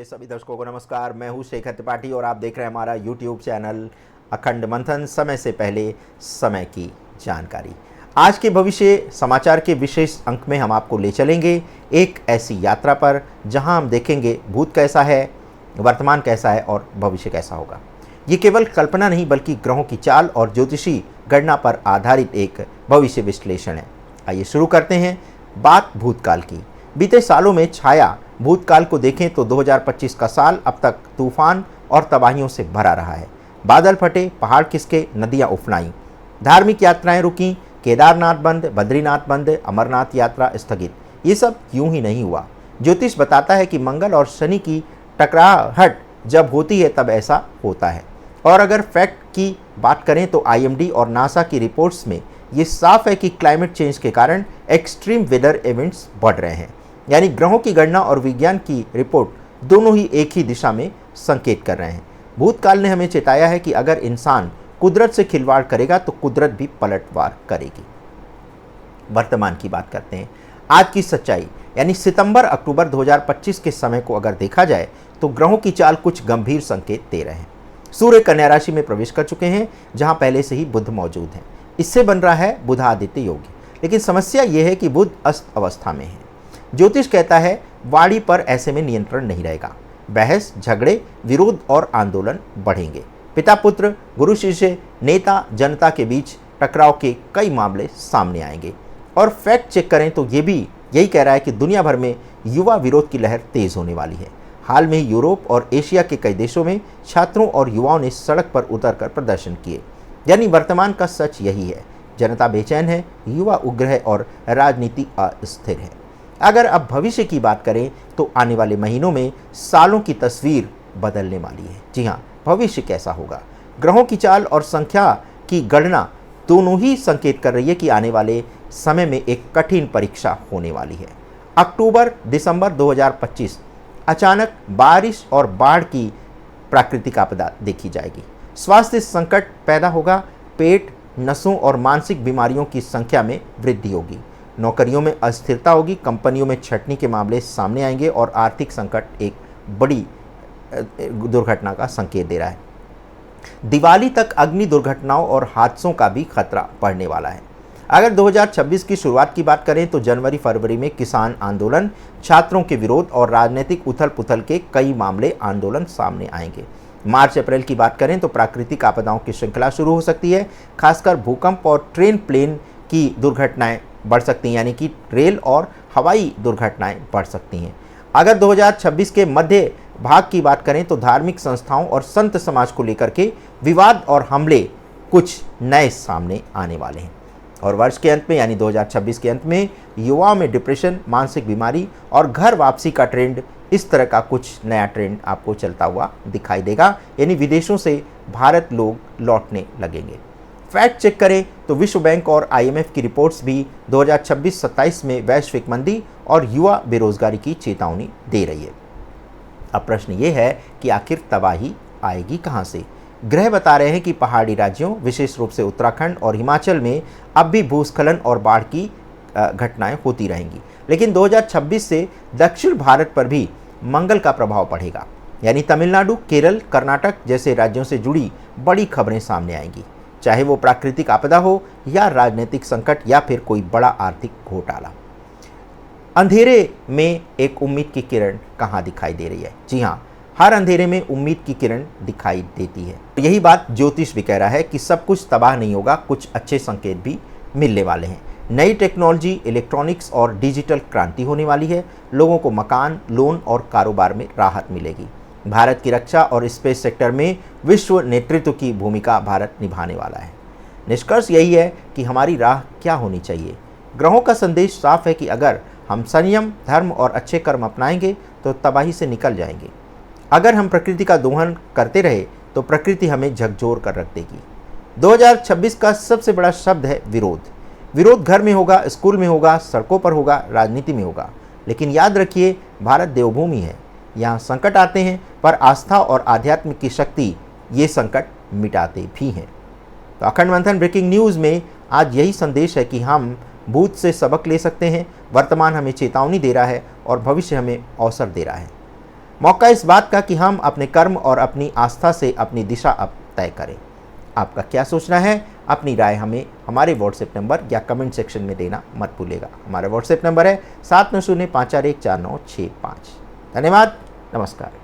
मेरे सभी दर्शकों को नमस्कार। मैं हूं शेखर त्रिपाठी और आप देख रहे हैं हमारा यूट्यूब चैनल अखंड मंथन, समय से पहले समय की जानकारी। आज के भविष्य समाचार के विशेष अंक में हम आपको ले चलेंगे एक ऐसी यात्रा पर जहां हम देखेंगे भूत कैसा है, वर्तमान कैसा है और भविष्य कैसा होगा। ये केवल कल्पना नहीं बल्कि ग्रहों की चाल और ज्योतिषी गणना पर आधारित एक भविष्य विश्लेषण है। आइए शुरू करते हैं बात भूतकाल की। बीते सालों में छाया भूतकाल को देखें तो 2025 का साल अब तक तूफान और तबाहियों से भरा रहा है। बादल फटे, पहाड़ खिसके, नदियां उफनाई, धार्मिक यात्राएं रुकी, केदारनाथ बंद, बद्रीनाथ बंद, अमरनाथ यात्रा स्थगित। ये सब यूं ही नहीं हुआ। ज्योतिष बताता है कि मंगल और शनि की टकराहट जब होती है तब ऐसा होता है। और अगर फैक्ट की बात करें तो IMD और नासा की रिपोर्ट्स में ये साफ है कि क्लाइमेट चेंज के कारण एक्सट्रीम वेदर इवेंट्स बढ़ रहे हैं। यानी ग्रहों की गणना और विज्ञान की रिपोर्ट दोनों ही एक ही दिशा में संकेत कर रहे हैं। भूतकाल ने हमें चेताया है कि अगर इंसान कुदरत से खिलवाड़ करेगा तो कुदरत भी पलटवार करेगी। वर्तमान की बात करते हैं। आज की सच्चाई यानी सितंबर अक्टूबर 2025 के समय को अगर देखा जाए तो ग्रहों की चाल कुछ गंभीर संकेत दे रहे हैं। सूर्य कन्या राशि में प्रवेश कर चुके हैं जहां पहले से ही बुध मौजूद हैं। इससे बन रहा है बुधादित्य योग। लेकिन समस्या यह है कि बुध अस्त अवस्था में है। ज्योतिष कहता है वाणी पर ऐसे में नियंत्रण नहीं रहेगा। बहस, झगड़े, विरोध और आंदोलन बढ़ेंगे। पिता पुत्र, गुरु शिष्य, नेता जनता के बीच टकराव के कई मामले सामने आएंगे। और फैक्ट चेक करें तो ये भी यही कह रहा है कि दुनिया भर में युवा विरोध की लहर तेज होने वाली है। हाल में यूरोप और एशिया के कई देशों में छात्रों और युवाओं ने सड़क पर उतरकर प्रदर्शन किए। यानी वर्तमान का सच यही है, जनता बेचैन है, युवा उग्र है और राजनीति अस्थिर है। अगर अब भविष्य की बात करें तो आने वाले महीनों में सालों की तस्वीर बदलने वाली है। जी हाँ, भविष्य कैसा होगा। ग्रहों की चाल और संख्या की गणना दोनों ही संकेत कर रही है कि आने वाले समय में एक कठिन परीक्षा होने वाली है। अक्टूबर दिसंबर 2025 अचानक बारिश और बाढ़ की प्राकृतिक आपदा देखी जाएगी। स्वास्थ्य संकट पैदा होगा। पेट, नसों और मानसिक बीमारियों की संख्या में वृद्धि होगी। नौकरियों में अस्थिरता होगी। कंपनियों में छटनी के मामले सामने आएंगे और आर्थिक संकट एक बड़ी दुर्घटना का संकेत दे रहा है। दिवाली तक अग्नि दुर्घटनाओं और हादसों का भी खतरा बढ़ने वाला है। अगर 2026 की शुरुआत की बात करें तो जनवरी फरवरी में किसान आंदोलन, छात्रों के विरोध और राजनीतिक उथल पुथल के कई मामले आंदोलन सामने आएंगे। मार्च अप्रैल की बात करें तो प्राकृतिक आपदाओं की श्रृंखला शुरू हो सकती है। खासकर भूकंप और ट्रेन प्लेन की दुर्घटनाएं बढ़ सकती हैं, यानी कि रेल और हवाई दुर्घटनाएं बढ़ सकती हैं। अगर 2026 के मध्य भाग की बात करें तो धार्मिक संस्थाओं और संत समाज को लेकर के विवाद और हमले कुछ नए सामने आने वाले हैं। और वर्ष के अंत में यानी 2026 के अंत में युवाओं में डिप्रेशन, मानसिक बीमारी और घर वापसी का ट्रेंड, इस तरह का कुछ नया ट्रेंड आपको चलता हुआ दिखाई देगा। यानी विदेशों से भारत लोग लौटने लगेंगे। फैक्ट चेक करें तो विश्व बैंक और IMF की रिपोर्ट्स भी 2026-27 में वैश्विक मंदी और युवा बेरोजगारी की चेतावनी दे रही है। अब प्रश्न ये है कि आखिर तबाही आएगी कहां से। ग्रह बता रहे हैं कि पहाड़ी राज्यों, विशेष रूप से उत्तराखंड और हिमाचल में अब भी भूस्खलन और बाढ़ की घटनाएं होती रहेंगी। लेकिन 2026 से दक्षिण भारत पर भी मंगल का प्रभाव पड़ेगा। यानी तमिलनाडु, केरल, कर्नाटक जैसे राज्यों से जुड़ी बड़ी खबरें सामने आएंगी, चाहे वो प्राकृतिक आपदा हो या राजनीतिक संकट या फिर कोई बड़ा आर्थिक घोटाला। अंधेरे में एक उम्मीद की किरण कहाँ दिखाई दे रही है। जी हाँ, हर अंधेरे में उम्मीद की किरण दिखाई देती है। यही बात ज्योतिष भी कह रहा है कि सब कुछ तबाह नहीं होगा, कुछ अच्छे संकेत भी मिलने वाले हैं। नई टेक्नोलॉजी, इलेक्ट्रॉनिक्स और डिजिटल क्रांति होने वाली है। लोगों को मकान, लोन और कारोबार में राहत मिलेगी। भारत की रक्षा और स्पेस सेक्टर में विश्व नेतृत्व की भूमिका भारत निभाने वाला है। निष्कर्ष यही है कि हमारी राह क्या होनी चाहिए। ग्रहों का संदेश साफ है कि अगर हम संयम, धर्म और अच्छे कर्म अपनाएंगे तो तबाही से निकल जाएंगे। अगर हम प्रकृति का दोहन करते रहे तो प्रकृति हमें झकझोर कर रख देगी। 2026 का सबसे बड़ा शब्द है विरोध। विरोध घर में होगा, स्कूल में होगा, सड़कों पर होगा, राजनीति में होगा। लेकिन याद रखिए, भारत देवभूमि है। यहाँ संकट आते हैं पर आस्था और आध्यात्म की शक्ति ये संकट मिटाते भी हैं। तो अखंड मंथन ब्रेकिंग न्यूज़ में आज यही संदेश है कि हम भूत से सबक ले सकते हैं। वर्तमान हमें चेतावनी दे रहा है और भविष्य हमें अवसर दे रहा है। मौका इस बात का कि हम अपने कर्म और अपनी आस्था से अपनी दिशा अब तय करें। आपका क्या सोचना है? अपनी राय हमें हमारे व्हाट्सएप नंबर या कमेंट सेक्शन में देना मत भूलिएगा। हमारा व्हाट्सएप नंबर है 7905414965। धन्यवाद, नमस्कार।